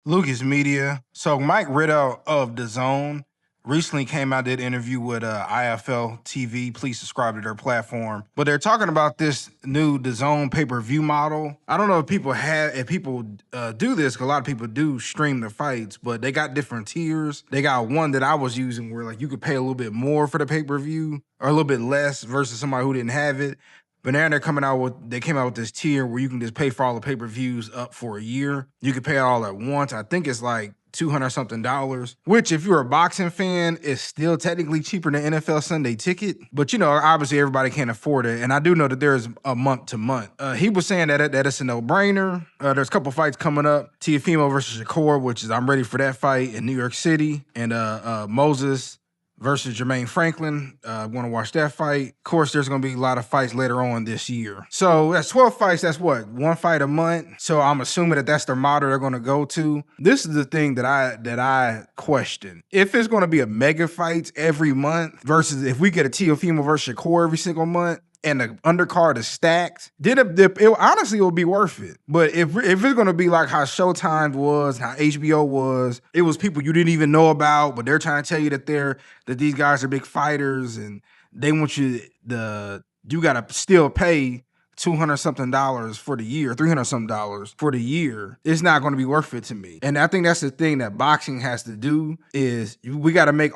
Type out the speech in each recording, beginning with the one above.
Lucas Media. So Mike Riddle of DAZN recently came out, did an interview with IFL TV. Please subscribe to their platform. But they're talking about this new DAZN pay-per-view model. I don't know if people do this, because a lot of people do stream their fights, but they got different tiers. They got one that I was using where like you could pay a little bit more for the pay-per-view or a little bit less versus somebody who didn't have it. But now they came out with this tier where you can just pay for all the pay-per-views up for a year. You can pay it all at once. I think it's like $200 something, which if you're a boxing fan, is still technically cheaper than NFL Sunday Ticket. But you know, obviously everybody can't afford it. And I do know that there's a month to month. He was saying that it's a no-brainer. There's a couple fights coming up. Teofimo versus Shakur, which is I'm ready for that fight in New York City. And Moses versus Jermaine Franklin. Want to watch that fight. Of course, there's going to be a lot of fights later on this year. So that's 12 fights. That's what? One fight a month. So I'm assuming that that's their model they're going to go to. This is the thing that I question. If it's going to be a mega fights every month versus if we get a Teofimo versus Shakur every single month, and the undercard is stacked, then honestly, it will be worth it. But if it's going to be like how Showtime was, how HBO was, it was people you didn't even know about, but they're trying to tell you that these guys are big fighters, and they want you got to still pay $200 something for the year, $300 something for the year. It's not going to be worth it to me. And I think that's the thing that boxing has to do is we got to make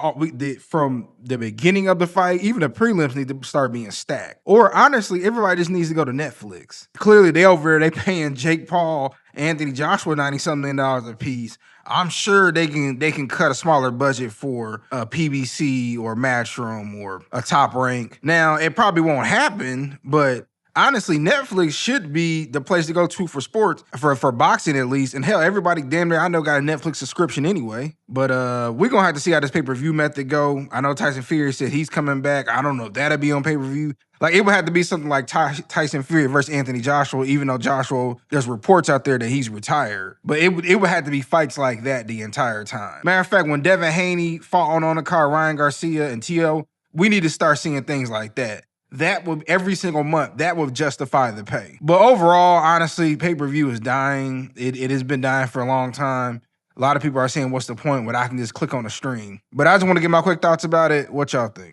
from the beginning of the fight, even the prelims need to start being stacked. Or honestly, everybody just needs to go to Netflix. Clearly, they paying Jake Paul, Anthony Joshua $90 something million a piece. I'm sure they can cut a smaller budget for a PBC or Matchroom or a Top Rank. Now, it probably won't happen, but honestly, Netflix should be the place to go to for sports, for boxing at least. And hell, everybody damn near I know got a Netflix subscription anyway. But we're going to have to see how this pay-per-view method go. I know Tyson Fury said he's coming back. I don't know if that'll be on pay-per-view. Like, it would have to be something like Tyson Fury versus Anthony Joshua, even though Joshua, there's reports out there that he's retired. But it would have to be fights like that the entire time. Matter of fact, when Devin Haney fought on the card, Ryan Garcia and T.O., we need to start seeing things like that. That would, every single month, that would justify the pay. But overall, honestly, pay-per-view is dying. It has been dying for a long time. A lot of people are saying, what's the point when I can just click on a stream? But I just want to get my quick thoughts about it. What y'all think?